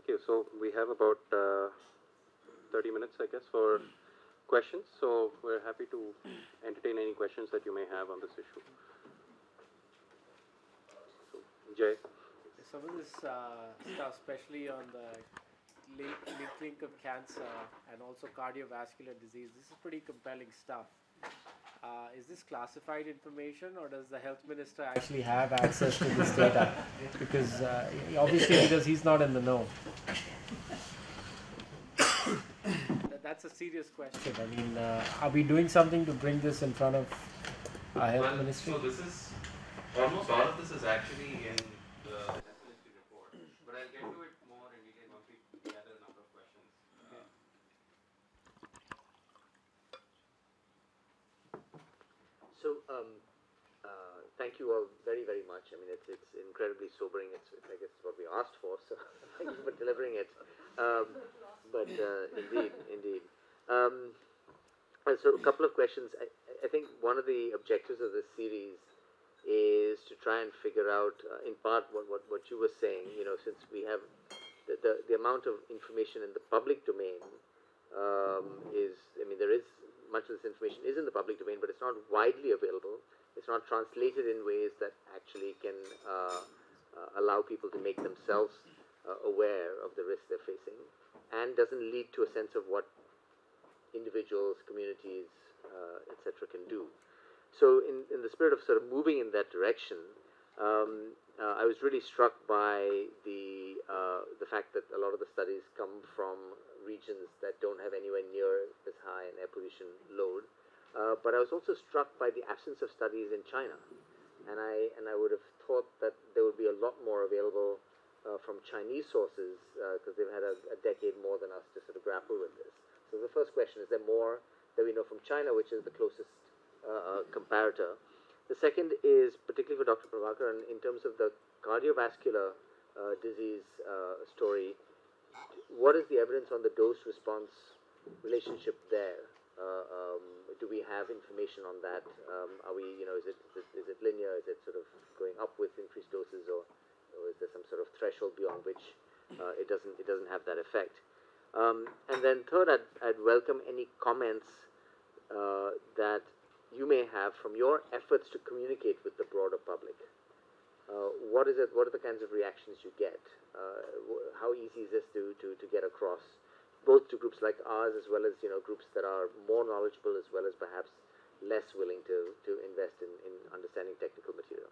Thank you. So we have about 30 minutes, I guess, for questions. So we're happy to entertain any questions that you may have on this issue. So, Jay. Some of this stuff, especially on the link of cancer and also cardiovascular disease, this is pretty compelling stuff. Is this classified information, or does the health minister actually have access to this data? Because obviously, because he's not in the know. That's a serious question. I mean, are we doing something to bring this in front of our health ministry? So this is, almost all of this is actually in the health ministry report, but I'll get to it more in detail once we gather a number of questions. So, thank you all very, very much. I mean, it's incredibly sobering. I guess it's what we asked for. So, thank you for delivering it. But indeed. So, a couple of questions. I think one of the objectives of this series is to try and figure out, in part, what you were saying. You know, since we have the amount of information in the public domain is, I mean, there is much of this information is in the public domain, but it's not widely available. It's not translated in ways that actually can allow people to make themselves aware of the risks they're facing, and doesn't lead to a sense of what individuals, communities, etc. can do. So in the spirit of sort of moving in that direction, I was really struck by the fact that a lot of the studies come from regions that don't have anywhere near as high an air pollution load. But I was also struck by the absence of studies in China, and I would have thought that there would be a lot more available from Chinese sources, because they've had a decade more than us to sort of grapple with this. So the first question, is there more that we know from China, which is the closest comparator? The second is, particularly for Dr. Prabhakar, in terms of the cardiovascular disease story, what is the evidence on the dose-response relationship there? Do we have information on that? Are we, is it linear? Is it sort of going up with increased doses, or is there some sort of threshold beyond which it doesn't have that effect? And then third, I'd welcome any comments that you may have from your efforts to communicate with the broader public. What is it? What are the kinds of reactions you get? How easy is this to get across, both to groups like ours as well as groups that are more knowledgeable as well as perhaps less willing to invest in understanding technical material?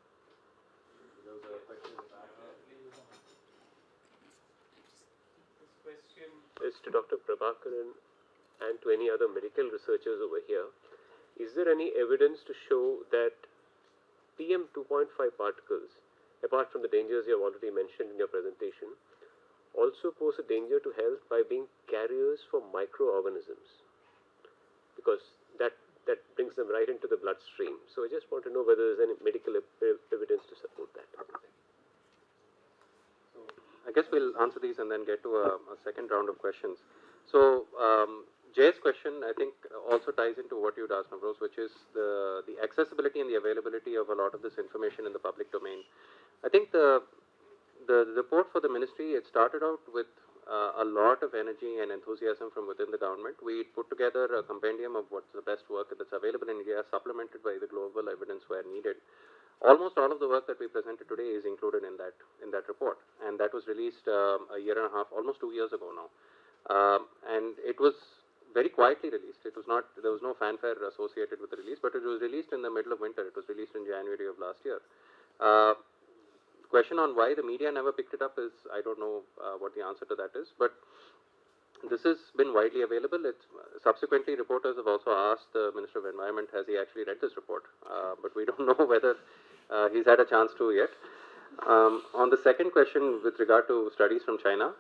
Those are questions back there. This question is to Dr. Prabhakaran and to any other medical researchers over here. Is there any evidence to show that PM 2.5 particles, apart from the dangers you have already mentioned in your presentation, also pose a danger to health by being carriers for microorganisms? Because that brings them right into the bloodstream. So I just want to know whether there's any medical evidence to support that. So I guess we'll answer these and then get to a second round of questions. So Jay's question, I think, also ties into what you'd asked, Navroz, which is the accessibility and the availability of a lot of this information in the public domain. I think the report for the ministry, it started out with a lot of energy and enthusiasm from within the government. We put together a compendium of what's the best work that's available in India, supplemented by the global evidence where needed. Almost all of the work that we presented today is included in that report, and that was released a year and a half, almost 2 years ago now, and it was very quietly released. It was not, there was no fanfare associated with the release, but it was released in the middle of winter. It was released in January of last year. Question on why the media never picked it up is, I don't know what the answer to that is, but this has been widely available. Subsequently, reporters have also asked the Minister of Environment, has he actually read this report? But we don't know whether he's had a chance to yet. On the second question with regard to studies from China,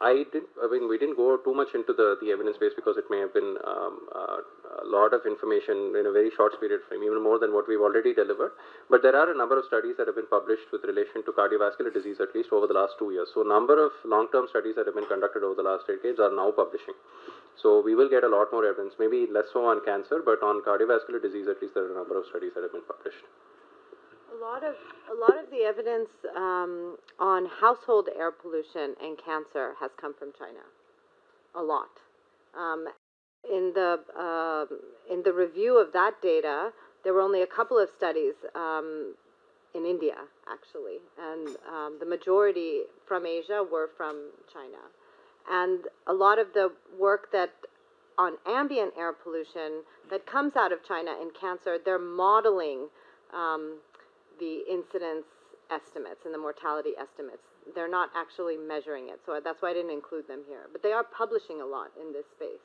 we didn't go too much into the evidence base because it may have been a lot of information in a very short period of time, even more than what we've already delivered. But there are a number of studies that have been published with relation to cardiovascular disease, at least over the last 2 years. So a number of long-term studies that have been conducted over the last decades are now publishing. So we will get a lot more evidence, maybe less so on cancer, but on cardiovascular disease, at least there are a number of studies that have been published. A lot of the evidence on household air pollution and cancer has come from China. A lot. Um, in the review of that data, there were only a couple of studies in India, actually, and the majority from Asia were from China. And a lot of the work that on ambient air pollution that comes out of China in cancer, they're modeling the incidence estimates and the mortality estimates. They're not actually measuring it, so that's why I didn't include them here. But they are publishing a lot in this space.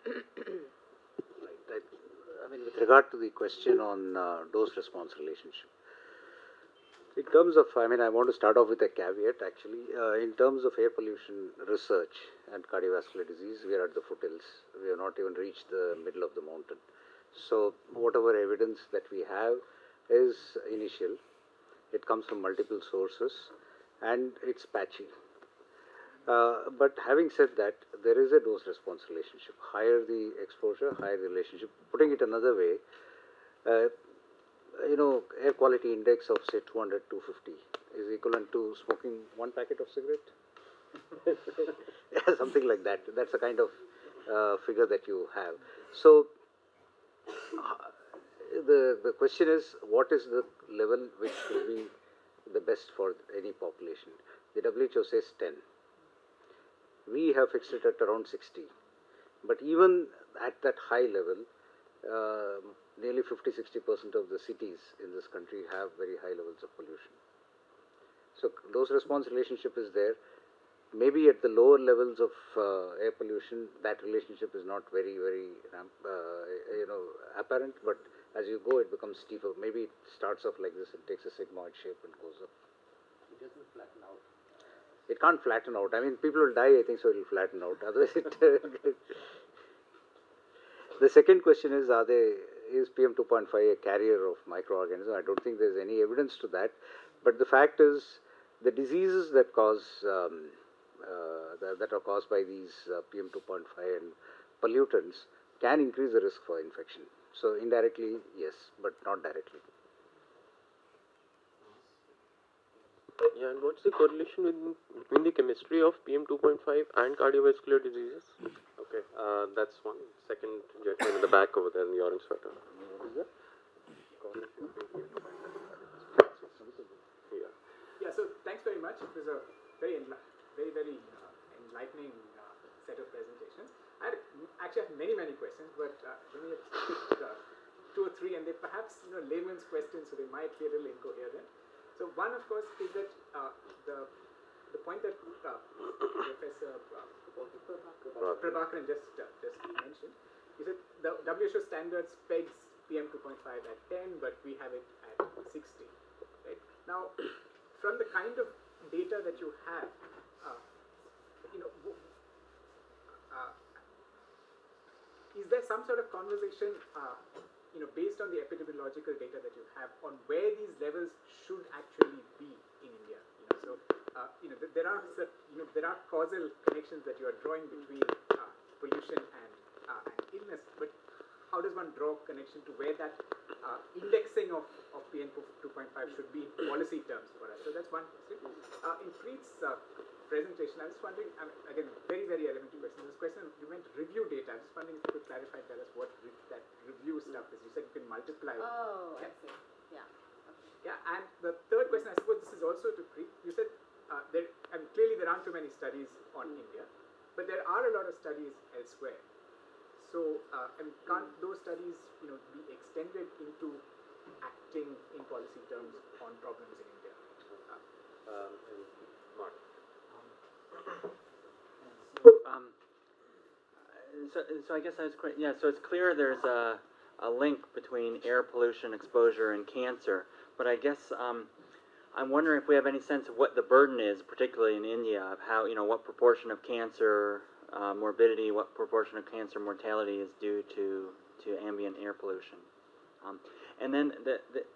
Right. I mean, with regard to the question on dose-response relationship, in terms of, I mean, I want to start off with a caveat actually. In terms of air pollution research and cardiovascular disease, we are at the foothills. We have not even reached the middle of the mountain. So, whatever evidence that we have is initial. It comes from multiple sources and it's patchy. But having said that, there is a dose-response relationship. Higher the exposure, higher the relationship. Putting it another way, air quality index of say 200, 250 is equivalent to smoking one packet of cigarette. Yeah, something like that. That's the kind of figure that you have. So the question is, what is the level which will be the best for any population? The WHO says 10. We have fixed it at around 60. But even at that high level, nearly 50-60% of the cities in this country have very high levels of pollution. So dose-response relationship is there. Maybe at the lower levels of air pollution, that relationship is not very, very apparent. But as you go, it becomes steeper. Maybe it starts off like this and takes a sigmoid shape and goes up. It doesn't flatten out. It can't flatten out. I mean, people will die, I think, so it will flatten out. Otherwise, the second question is, is PM 2.5 a carrier of microorganisms? I don't think there's any evidence to that. But the fact is, the diseases that cause that are caused by these PM 2.5 and pollutants can increase the risk for infection. So indirectly, yes, but not directly. Yeah, and what's the correlation between the chemistry of PM 2.5 and cardiovascular diseases? Okay, that's one. Second gentleman in the back over there in the orange sweater. What is that? Yeah. Yeah, so thanks very much. It was a very enlightening set of presentations. I actually have many questions, but let me pick two or three, and they perhaps layman's questions, so they might be a little incoherent. So one, of course, is that the point that Professor Prabhakaran just mentioned is that the WHO standards pegs PM 2.5 at 10, but we have it at 60. Right now, from the kind of data that you have, is there some sort of conversation, based on the epidemiological data that you have, on where these levels should actually be in India? There are causal connections that you are drawing between pollution and illness, but how does one draw connection to where that indexing of PM 2.5 should be in policy terms for us? So that's one question. In Preet's presentation, I was wondering, again, very elementary question. This question, you meant review data. I was wondering if you could clarify, tell us what that review stuff is. You said you can multiply. Oh, yeah. I see. Yeah. Okay. Yeah, and the third question, I suppose this is also to Preet. You said clearly there aren't too many studies on India, but there are a lot of studies elsewhere. So, can't those studies, be extended into acting in policy terms on problems in India? Mark. So I guess I was correct. Yeah, so it's clear there's a link between air pollution exposure and cancer, but I guess I'm wondering if we have any sense of what the burden is, particularly in India, of how, what proportion of cancer morbidity, what proportion of cancer mortality is due to ambient air pollution. And then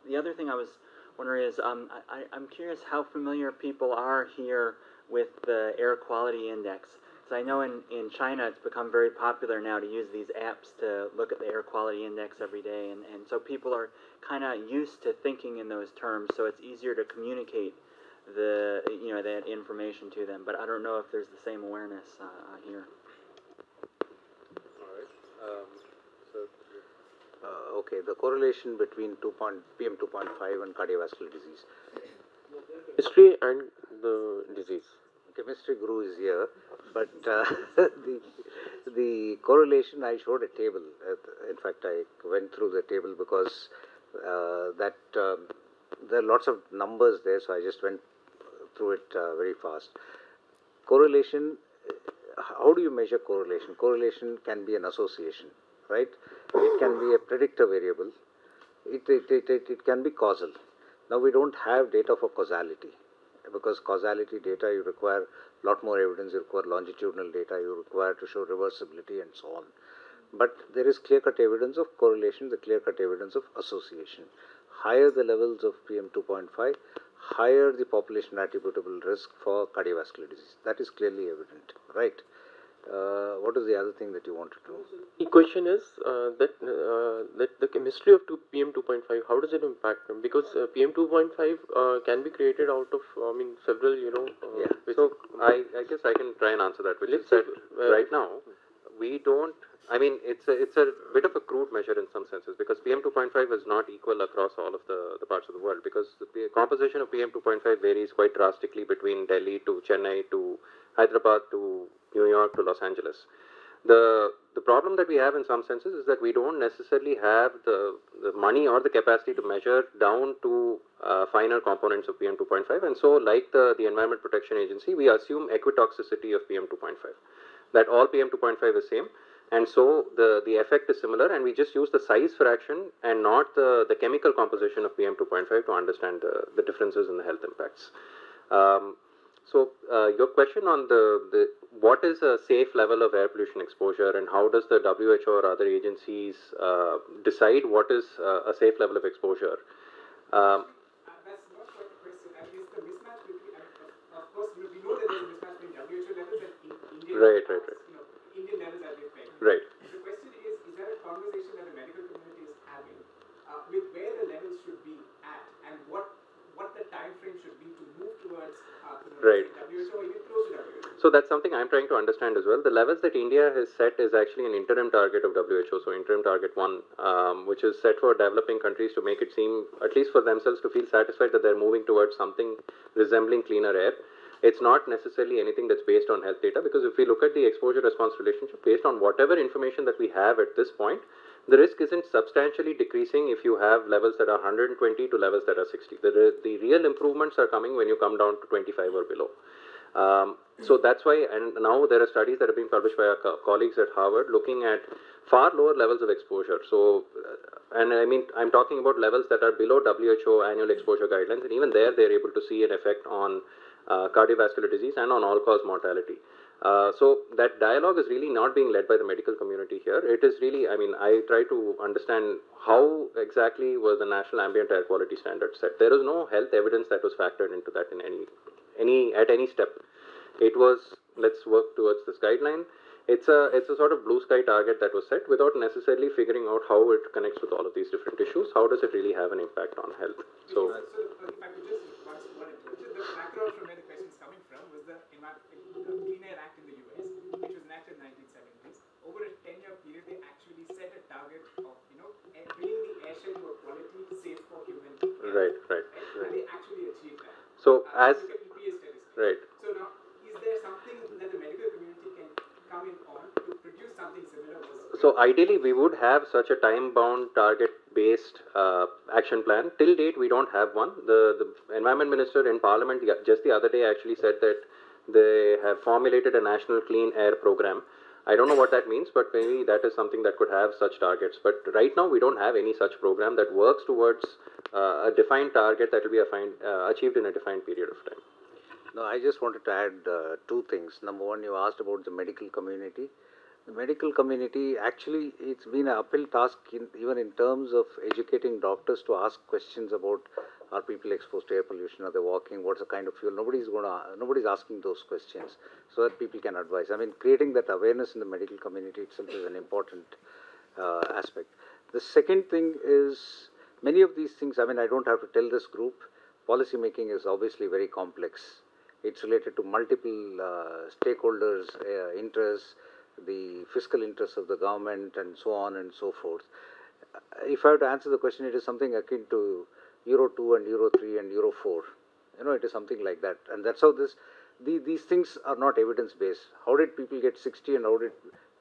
the other thing I was wondering is, I'm curious how familiar people are here with the air quality index. I know in China it's become very popular now to use these apps to look at the air quality index every day, and so people are kind of used to thinking in those terms, so it's easier to communicate that information to them. But I don't know if there's the same awareness here. All right. Okay, the correlation between PM 2.5 and cardiovascular disease. History and the disease. Chemistry guru is here, but the correlation, I showed a table. In fact, I went through the table because there are lots of numbers there, so I just went through it very fast. Correlation, how do you measure correlation? Correlation can be an association, right? It can be a predictor variable. It can be causal. Now we don't have data for causality, because causality data, you require a lot more evidence, you require longitudinal data, you require to show reversibility and so on. But there is clear-cut evidence of correlation, the clear-cut evidence of association. Higher the levels of PM 2.5, higher the population attributable risk for cardiovascular disease. That is clearly evident, right? What is the other thing that you wanted to know? The question is that the chemistry of PM 2.5, how does it impact them? Because PM 2.5 can be created out of several Yeah. So I guess I can try and answer that, which is that right now we don't. I mean, it's a bit of a crude measure in some senses, because PM 2.5 is not equal across all of the parts of the world, because the composition of PM 2.5 varies quite drastically between Delhi to Chennai to Hyderabad to New York to Los Angeles. The problem that we have in some senses is that we don't necessarily have the money or the capacity to measure down to finer components of PM 2.5, and so like the Environment Protection Agency, we assume equitoxicity of PM 2.5, that all PM 2.5 is same, and so the effect is similar, and we just use the size fraction and not the chemical composition of PM 2.5 to understand the differences in the health impacts. So your question on the what is a safe level of air pollution exposure, and how does the WHO or other agencies decide what is a safe level of exposure? That's not quite the question. I guess the mismatch between, of course, we know that there's a mismatch between WHO levels and Indian Right. Indian levels as they peg. Right. The question is there a conversation that the medical community is having with where the levels should be at, and what the time frame should be to move towards Right. WHO or even close to WHO? So that's something I'm trying to understand as well. The levels that India has set is actually an interim target of WHO, so interim target 1, which is set for developing countries to make it seem, at least for themselves, to feel satisfied that they're moving towards something resembling cleaner air. It's not necessarily anything that's based on health data, because if we look at the exposure-response relationship, based on whatever information that we have at this point, the risk isn't substantially decreasing if you have levels that are 120 to levels that are 60. The real improvements are coming when you come down to 25 or below. So that's why, and now there are studies that have been published by our colleagues at Harvard looking at far lower levels of exposure. So, and I mean, I'm talking about levels that are below WHO annual exposure guidelines, and even there they're able to see an effect on cardiovascular disease and on all-cause mortality. So that dialogue is really not being led by the medical community here. It is really, I mean, I try to understand how exactly was the national ambient air quality standard set. There is no health evidence that was factored into that in any step. It was, let's work towards this guideline. It's a sort of blue sky target that was set without necessarily figuring out how it connects with all of these different issues. How does it really have an impact on health? So if I could just the background from where the question is coming from was the Clean Air Act in the US, which was enacted in the 1970s. Over a 10-year period, they actually set a target of bringing the air share to a quality safe for human health. Right. And they actually achieved that. So as look at EPA statistics. right. So now, is there something that the medical community can come in on to produce something similar? So ideally, we would have such a time-bound, target-based action plan. Till date, we don't have one. The Environment Minister in Parliament just the other day actually said that they have formulated a national clean air program. I don't know what that means, but maybe that is something that could have such targets. But right now, we don't have any such program that works towards a defined target that will be achieved in a defined period of time. No, I just wanted to add two things. Number one, you asked about the medical community. The medical community, actually, it's been an uphill task even in terms of educating doctors to ask questions about Are people exposed to air pollution? Are they walking? What's the kind of fuel? Nobody's asking those questions so that people can advise. I mean, creating that awareness in the medical community itself is an important aspect. The second thing is many of these things, I mean, I don't have to tell this group, policy making is obviously very complex. It's related to multiple stakeholders' interests, the fiscal interests of the government, and so on and so forth. If I have to answer the question, it is something akin to Euro 2 and Euro 3 and Euro 4. It is something like that. And that's how these things are not evidence-based. How did people get 60 and how did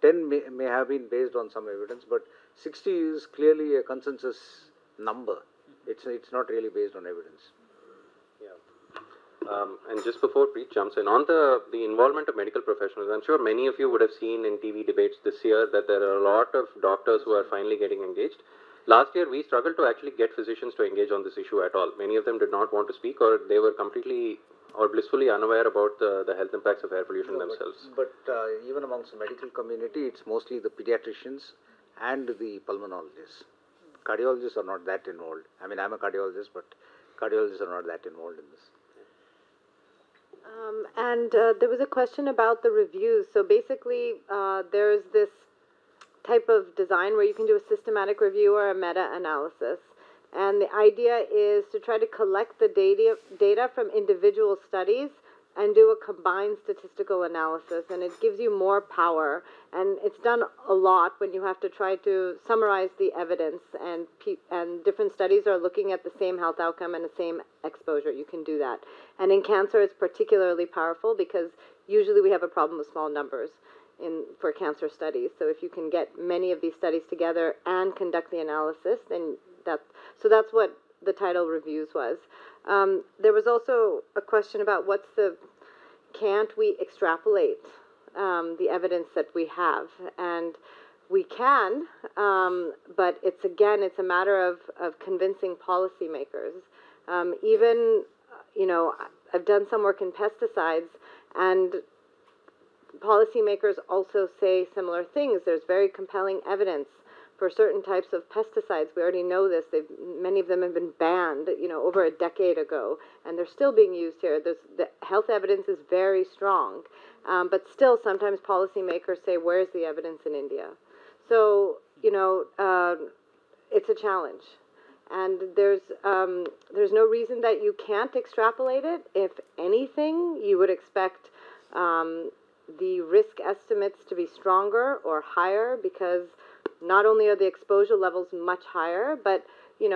10 may have been based on some evidence, but 60 is clearly a consensus number. It's not really based on evidence. And just before Preet jumps in, on the involvement of medical professionals, I'm sure many of you would have seen in TV debates this year that there are a lot of doctors who are finally getting engaged. Last year, we struggled to actually get physicians to engage on this issue at all. Many of them did not want to speak, or they were completely or blissfully unaware about the health impacts of air pollution themselves. But even amongst the medical community, it's mostly the pediatricians and the pulmonologists. Cardiologists are not that involved. I mean, I'm a cardiologist, but cardiologists are not that involved in this. And there was a question about the reviews. So basically, there's this type of design where you can do a systematic review or a meta-analysis. And the idea is to try to collect the data from individual studies and do a combined statistical analysis. And it gives you more power. And it's done a lot when you have to try to summarize the evidence. And different studies are looking at the same health outcome and the same exposure. You can do that. And in cancer, it's particularly powerful because usually we have a problem with small numbers for cancer studies. So if you can get many of these studies together and conduct the analysis, then that's what the title reviews was. There was also a question about can't we extrapolate the evidence that we have? And we can, but it's a matter of convincing policymakers. I've done some work in pesticides, and policymakers also say similar things. There's very compelling evidence for certain types of pesticides. We already know this. Many of them have been banned, over a decade ago, and they're still being used here. The health evidence is very strong, but still sometimes policymakers say, where's the evidence in India? So, it's a challenge. And there's no reason that you can't extrapolate it. If anything, you would expect the risk estimates to be stronger or higher, because not only are the exposure levels much higher, but we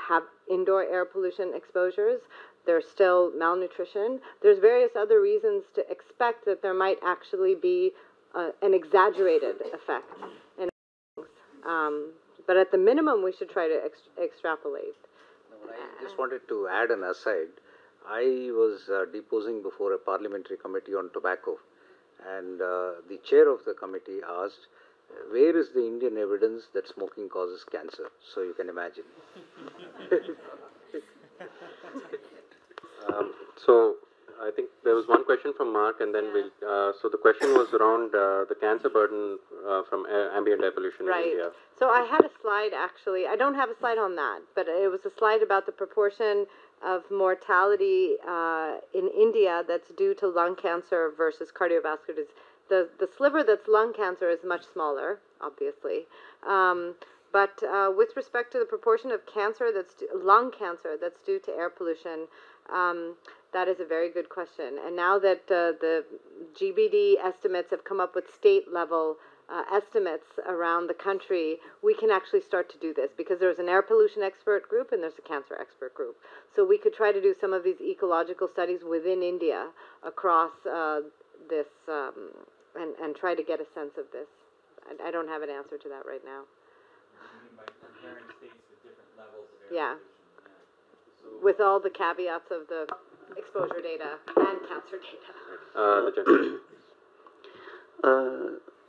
have indoor air pollution exposures. There's still malnutrition. There's various other reasons to expect that there might actually be an exaggerated effect. But at the minimum, we should try to extrapolate. I just wanted to add an aside. I was deposing before a parliamentary committee on tobacco, and the chair of the committee asked, where is the Indian evidence that smoking causes cancer? So you can imagine. So I think there was one question from Mark, and then so the question was around the cancer burden from ambient air pollution in India. So I had a slide, actually. I don't have a slide on that, but it was a slide about the proportion of mortality in India that's due to lung cancer versus cardiovascular disease. The sliver that's lung cancer is much smaller, obviously. But with respect to the proportion of lung cancer that's due to air pollution, that is a very good question. And now that the GBD estimates have come up with state-level estimates around the country, we can actually start to do this, because there's an air pollution expert group and there's a cancer expert group. So we could try to do some of these ecological studies within India across this and try to get a sense of this. I don't have an answer to that right now. You mean by comparing states with different levels of air pollution? So with all the caveats of the exposure data and cancer data.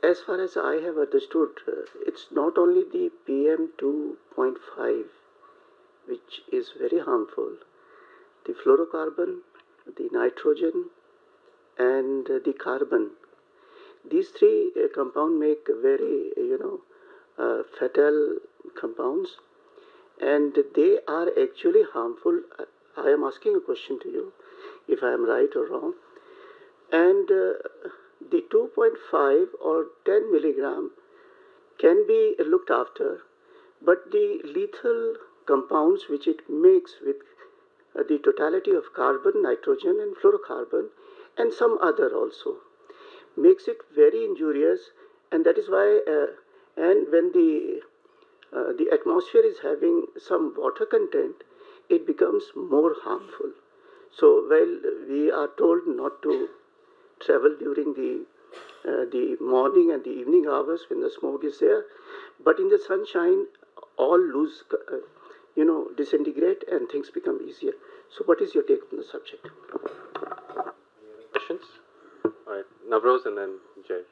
As far as I have understood, it's not only the PM2.5 which is very harmful. The fluorocarbon, the nitrogen, and the carbon. These three compounds make very, fatal compounds. and they are actually harmful. I am asking a question to you, if I am right or wrong. And the 2.5 or 10 milligram can be looked after, but the lethal compounds which it makes with the totality of carbon, nitrogen, and fluorocarbon, and some other also, makes it very injurious, and that is why, and when the atmosphere is having some water content, it becomes more harmful. So while we are told not to travel during the morning and the evening hours when the smoke is there, but in the sunshine, all lose, disintegrate and things become easier. So, what is your take on the subject? Questions? All right, Navroz and then Jay.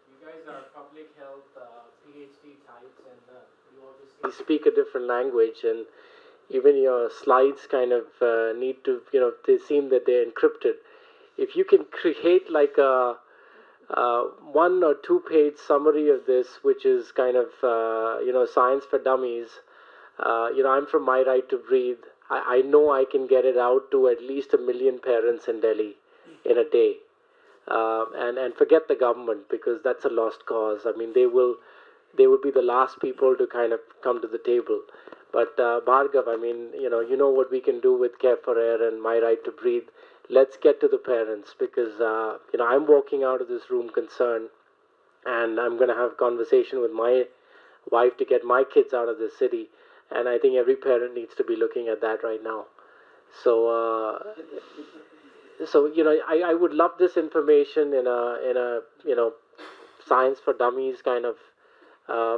You guys are public health PhD types, and you obviously speak a different language, and even your slides kind of need to, they seem that they're encrypted. If you can create like a 1 or 2 page summary of this, which is kind of, science for dummies, I'm from My Right to Breathe. I know I can get it out to at least 1 million parents in Delhi in a day. And forget the government, because that's a lost cause. I mean, they will be the last people to kind of come to the table. But Bhargav, I mean, you know what we can do with Care for Air and My Right to Breathe. Let's get to the parents, because I'm walking out of this room concerned, and I'm going to have a conversation with my wife to get my kids out of this city. And I think every parent needs to be looking at that right now. So, I would love this information in a science for dummies kind of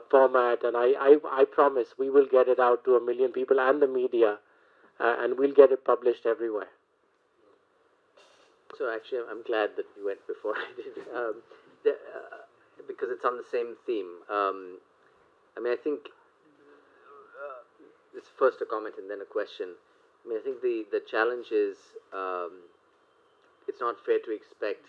format, and I promise we will get it out to 1 million people and the media, and we'll get it published everywhere. So actually, I'm glad that you went before I did, because it's on the same theme. I think it's first a comment and then a question. I think the challenge is it's not fair to expect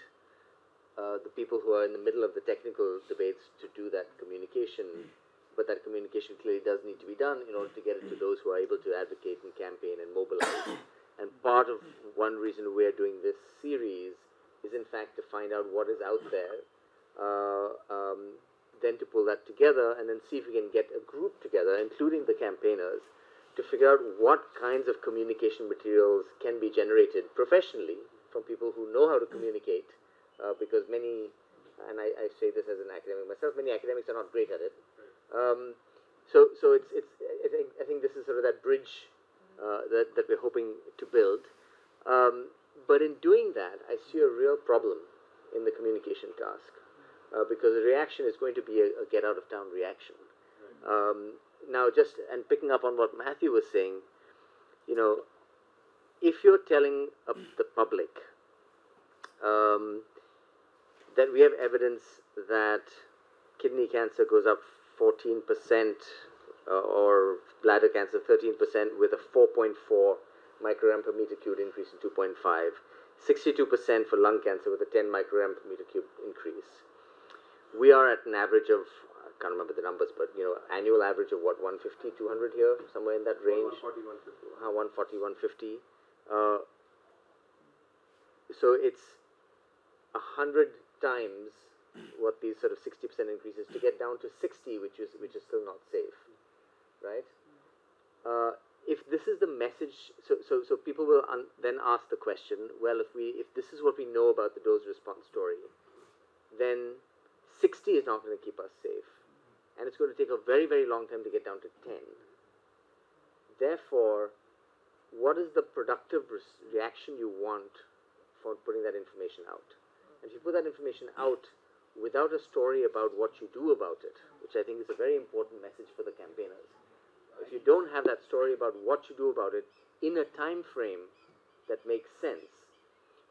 the people who are in the middle of the technical debates to do that communication, but that communication clearly does need to be done in order to get it to those who are able to advocate and campaign and mobilize. And part of one reason we're doing this series is in fact to find out what is out there, then to pull that together and then see if we can get a group together, including the campaigners, to figure out what kinds of communication materials can be generated professionally from people who know how to communicate, because many, and I say this as an academic myself, many academics are not great at it. So I think this is sort of that bridge that we're hoping to build. But in doing that, I see a real problem in the communication task, because the reaction is going to be a get out of town reaction. Now, and picking up on what Matthew was saying, if you're telling the public that we have evidence that kidney cancer goes up 14%, or bladder cancer 13%, with a 4.4 microgram per meter cubed increase in 2.5, 62% for lung cancer with a 10 microgram per meter cubed increase. We are at an average of, I can't remember the numbers, but annual average of what, 150, 200 here, somewhere in that range. 140, 150. So it's 100 times what these sort of 60% increases to get down to 60, which is still not safe, right? If this is the message, so people will then ask the question, well, if this is what we know about the dose response story, then 60 is not going to keep us safe, and it's going to take a very, very long time to get down to 10. Therefore, what is the productive reaction you want for putting that information out? And if you put that information out without a story about what you do about it, which I think is a very important message for the campaigners, if you don't have that story about what you do about it in a time frame that makes sense,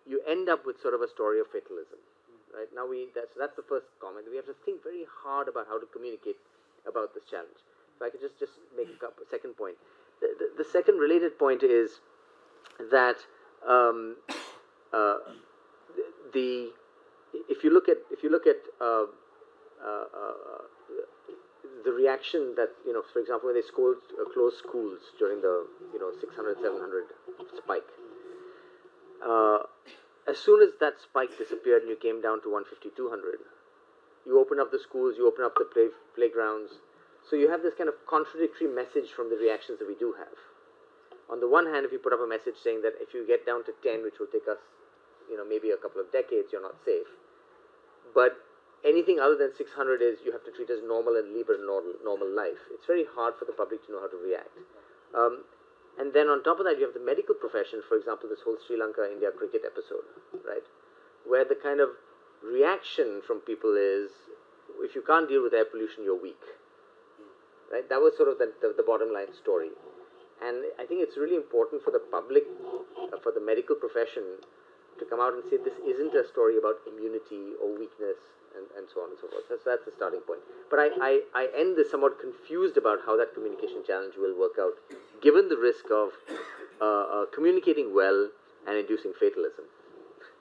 you end up with sort of a story of fatalism. Right? Now that's the first comment. We have to think very hard about how to communicate about this challenge. If I could just make a second point. The second related point is that if you look at the reaction that, for example, when they closed schools during the 600, 700 spike. As soon as that spike disappeared and you came down to 150, 200, you open up the schools, you open up the playgrounds. So you have this kind of contradictory message from the reactions that we do have. On the one hand, if you put up a message saying that if you get down to 10, which will take us, maybe a couple of decades, you're not safe. But anything other than 600 is you have to treat as normal and live a normal life. It's very hard for the public to know how to react. And then on top of that, you have the medical profession, for example, this whole Sri Lanka-India cricket episode, right? Where the kind of reaction from people is, if you can't deal with air pollution, you're weak, right? That was sort of the bottom line story. And I think it's really important for the public, for the medical profession, to come out and say this isn't a story about immunity or weakness and so on and so forth. So that's the starting point. But I end this somewhat confused about how that communication challenge will work out, given the risk of communicating well and inducing fatalism.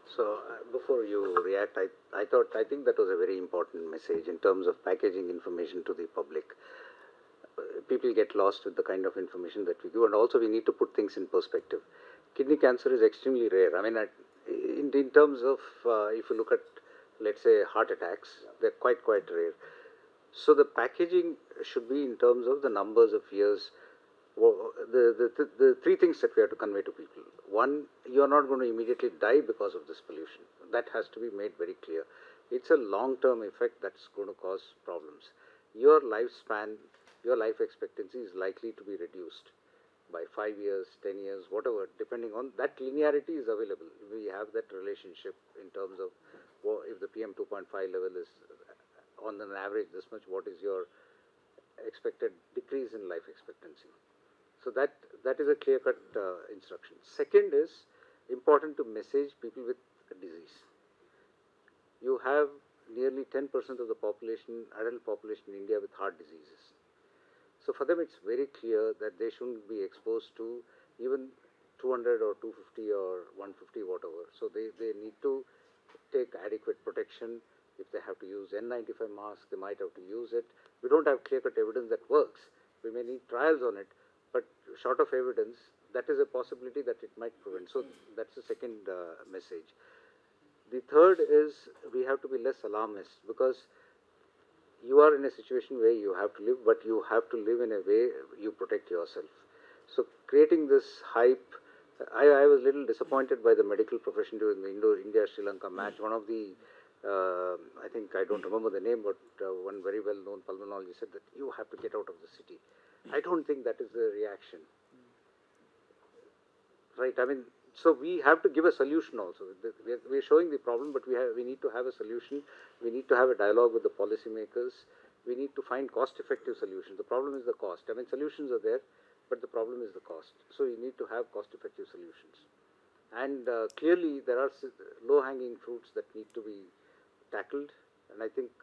So before you react, I think that was a very important message in terms of packaging information to the public. People get lost with the kind of information that we give, and also we need to put things in perspective. Kidney cancer is extremely rare. I mean, in terms of, if you look at, let's say, heart attacks, they're quite rare. So the packaging should be in terms of the numbers of years. The three things that we have to convey to people. One, you are not going to immediately die because of this pollution. That has to be made very clear. It's a long-term effect that's going to cause problems. Your lifespan, your life expectancy is likely to be reduced by 5 years, 10 years, whatever, depending on that linearity is available. We have that relationship in terms of if the PM 2.5 level is on an average this much, what is your expected decrease in life expectancy? So that is a clear-cut instruction. Second is important to message people with a disease. You have nearly 10% of the population, adult population in India with heart diseases. So for them it's very clear that they shouldn't be exposed to even 200 or 250 or 150, whatever. So they need to take adequate protection. If they have to use N95 mask, they might have to use it. We don't have clear-cut evidence that works. We may need trials on it, but short of evidence, that is a possibility that it might prevent. So that's the second message. The third is we have to be less alarmist, because you are in a situation where you have to live, but you have to live in a way you protect yourself. So creating this hype, I was a little disappointed by the medical profession during the India-Sri Lanka match. One of the, I think, I don't remember the name, but one very well-known pulmonologist said that you have to get out of the city. I don't think that is the reaction. Right, I mean, so we have to give a solution also. We are showing the problem, but we need to have a solution. We need to have a dialogue with the policymakers. We need to find cost-effective solutions. The problem is the cost. I mean, solutions are there, but the problem is the cost. So we need to have cost-effective solutions. And clearly, there are low-hanging fruits that need to be tackled. And I think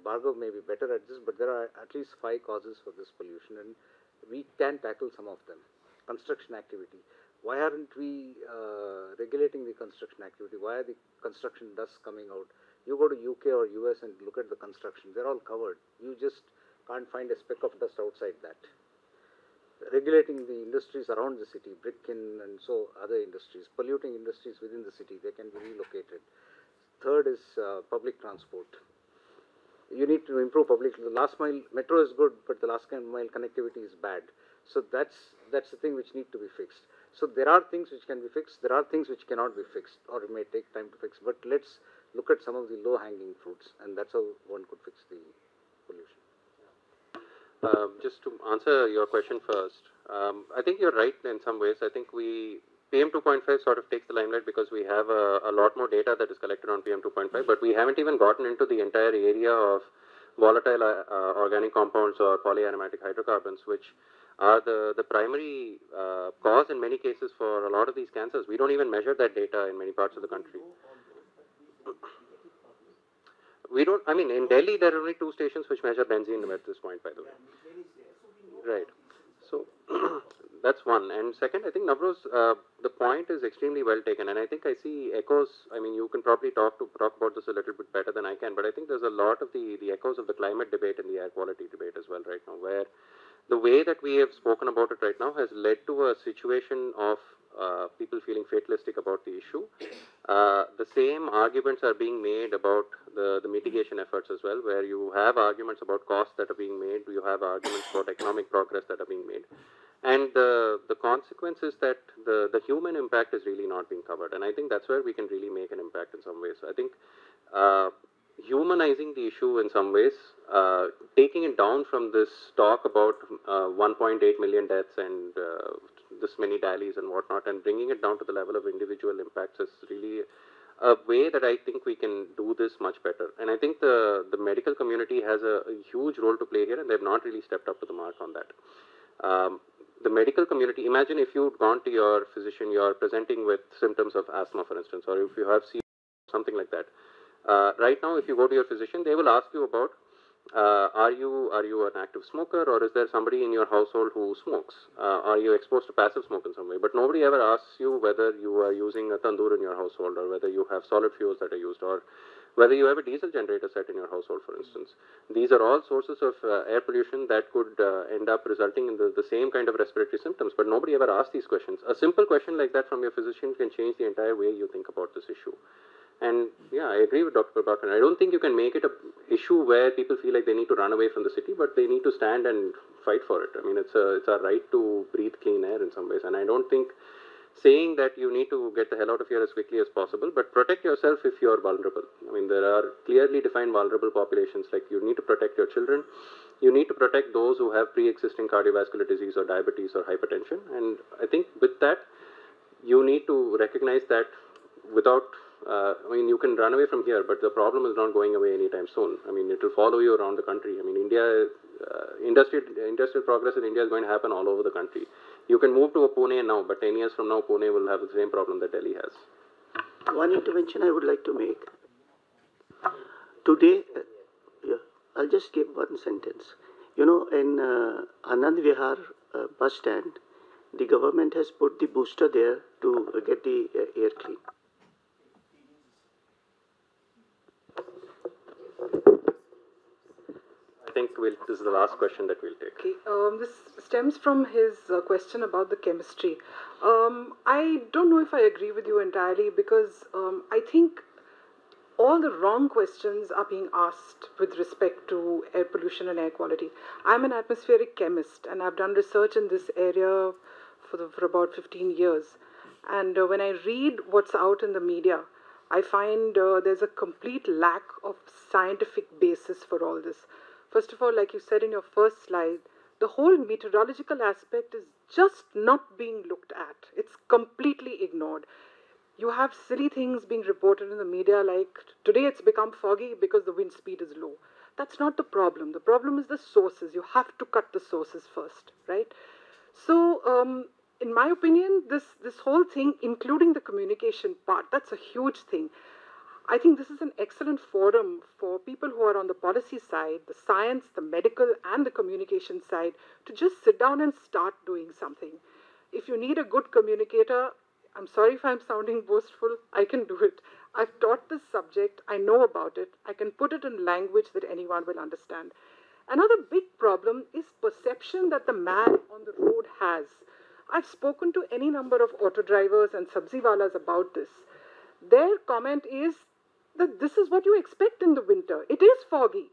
Bhargav may be better at this, but there are at least 5 causes for this pollution, and we can tackle some of them. Construction activity. Why aren't we regulating the construction activity? Why are the construction dust coming out? You go to UK or US and look at the construction. They're all covered. You just can't find a speck of dust outside that. Regulating the industries around the city, brick and so other industries, polluting industries within the city, they can be relocated. Third is public transport. You need to improve the last mile. Metro is good, but the last mile connectivity is bad. So that's the thing which need to be fixed. So there are things which can be fixed. There are things which cannot be fixed, or it may take time to fix. But let's look at some of the low-hanging fruits, and that's how one could fix the pollution. Just to answer your question first, I think you're right in some ways. I think PM 2.5 sort of takes the limelight because we have a lot more data that is collected on PM 2.5, but we haven't even gotten into the entire area of volatile organic compounds or polyaromatic hydrocarbons, which are the primary cause in many cases for a lot of these cancers. We don't even measure that data in many parts of the country. We don't, I mean, in Delhi there are only 2 stations which measure benzene at this point, by the way. Right. So that's one. And second, I think Navroz, the point is extremely well taken, and I think I see echoes. I mean, you can probably talk about this a little bit better than I can, but I think there's a lot of the echoes of the climate debate and the air quality debate as well right now, where the way that we have spoken about it right now has led to a situation of people feeling fatalistic about the issue. The same arguments are being made about the mitigation efforts as well, where you have arguments about costs that are being made, you have arguments about economic progress that are being made. And the consequence is that the human impact is really not being covered. And I think that's where we can really make an impact in some ways. So I think humanizing the issue in some ways, taking it down from this talk about 1.8 million deaths and this many dialyes and whatnot, and bringing it down to the level of individual impacts is really a way that I think we can do this much better. And I think the medical community has a huge role to play here, and they've not really stepped up to the mark on that. The medical community, imagine if you'd gone to your physician, you're presenting with symptoms of asthma, for instance, or if you have something like that. Right now, if you go to your physician, they will ask you about, are you an active smoker, or is there somebody in your household who smokes? Are you exposed to passive smoke in some way? But nobody ever asks you whether you are using a tandoor in your household, or whether you have solid fuels that are used, or whether you have a diesel generator set in your household, for instance. These are all sources of air pollution that could end up resulting in the same kind of respiratory symptoms, but nobody ever asks these questions. A simple question like that from your physician can change the entire way you think about this issue. And yeah, I agree with Dr. Prabhakaran. I don't think you can make it an issue where people feel like they need to run away from the city, but they need to stand and fight for it. I mean, it's our right to breathe clean air in some ways, and I don't think saying that you need to get the hell out of here as quickly as possible, but protect yourself if you're vulnerable. I mean, there are clearly defined vulnerable populations, like you need to protect your children, you need to protect those who have pre-existing cardiovascular disease or diabetes or hypertension, and I think with that, you need to recognize that without, I mean, you can run away from here, but the problem is not going away anytime soon. I mean, it will follow you around the country. I mean, industrial progress in India is going to happen all over the country. You can move to a Pune now, but 10 years from now, Pune will have the same problem that Delhi has. One intervention I would like to make. Today, I'll just give one sentence. You know, in Anand Vihar bus stand, the government has put the booster there to get the air clean. I think this is the last question that we'll take. Okay, this stems from his question about the chemistry. I don't know if I agree with you entirely, because I think all the wrong questions are being asked with respect to air pollution and air quality. I'm an atmospheric chemist, and I've done research in this area for about 15 years. And when I read what's out in the media, I find there's a complete lack of scientific basis for all this. First of all, like you said in your first slide, the whole meteorological aspect is just not being looked at. It's completely ignored. You have silly things being reported in the media like, today it's become foggy because the wind speed is low. That's not the problem. The problem is the sources. You have to cut the sources first, right? So, in my opinion, this whole thing, including the communication part, that's a huge thing. I think this is an excellent forum for people who are on the policy side, the science, the medical, and the communication side, to just sit down and start doing something. If you need a good communicator, I'm sorry if I'm sounding boastful, I can do it. I've taught this subject, I know about it, I can put it in language that anyone will understand. Another big problem is perception that the man on the road has. I've spoken to any number of auto drivers and sabziwalas about this. Their comment is that this is what you expect in the winter. It is foggy.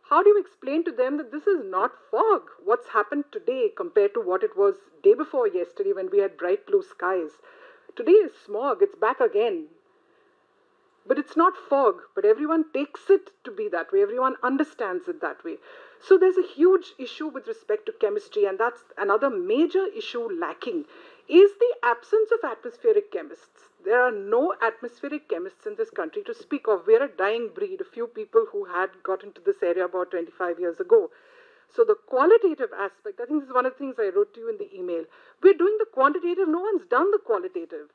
How do you explain to them that this is not fog? What's happened today compared to what it was day before yesterday when we had bright blue skies? Today is smog, it's back again. But it's not fog, but everyone takes it to be that way. Everyone understands it that way. So there's a huge issue with respect to chemistry, and that's another major issue lacking, is the absence of atmospheric chemists. There are no atmospheric chemists in this country to speak of. We're a dying breed, a few people who had got into this area about 25 years ago. So the qualitative aspect, I think this is one of the things I wrote to you in the email. We're doing the quantitative, no one's done the qualitative.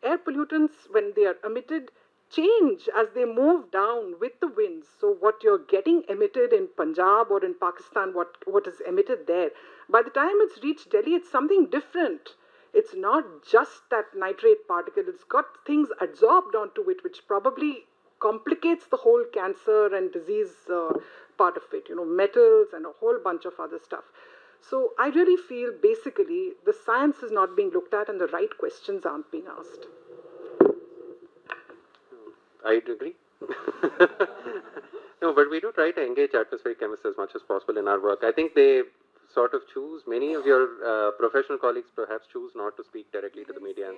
Air pollutants, when they are emitted, change as they move down with the winds. So what you're getting emitted in Punjab or in Pakistan, what is emitted there, by the time it's reached Delhi, it's something different. It's not just that nitrate particle, it's got things adsorbed onto it, which probably complicates the whole cancer and disease part of it, metals and a whole bunch of other stuff. So I really feel basically the science is not being looked at and the right questions aren't being asked. I'd agree. No, but we do try to engage atmospheric chemists as much as possible in our work. I think they sort of choose, many of your professional colleagues perhaps choose not to speak directly to the media.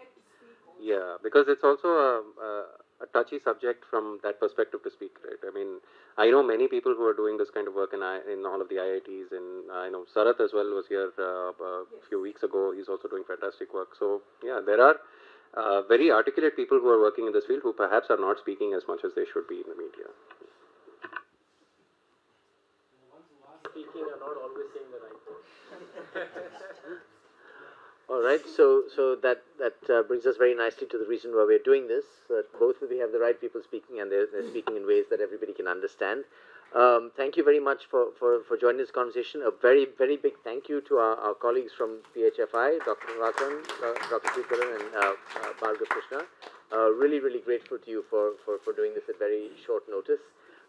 Yeah, because it's also a touchy subject from that perspective to speak, right? I mean, I know many people who are doing this kind of work in all of the IITs, and I know Sarath as well was here a few weeks ago. He's also doing fantastic work. So, yeah, there are very articulate people who are working in this field who perhaps are not speaking as much as they should be in the media. Speaking are not always saying the right thing. All right, so that brings us very nicely to the reason why we're doing this. Both we have the right people speaking, and they're speaking in ways that everybody can understand. Thank you very much for joining this conversation. A very, very big thank you to our colleagues from PHFI, Dr. Vasan, Dr. Srikaran, and Bhargav Krishna. Really, really grateful to you for doing this at very short notice.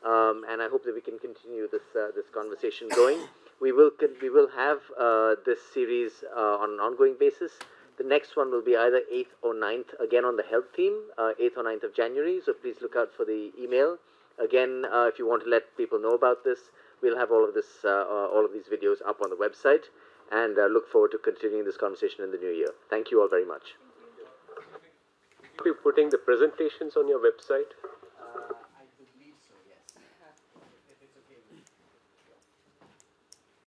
And I hope that we can continue this conversation going. We will have this series on an ongoing basis. The next one will be either 8th or 9th, again on the health theme, 8th or 9th of January. So please look out for the email. Again, if you want to let people know about this, we'll have all of these videos up on the website, and look forward to continuing this conversation in the new year. Thank you all very much. Will you be putting the presentations on your website?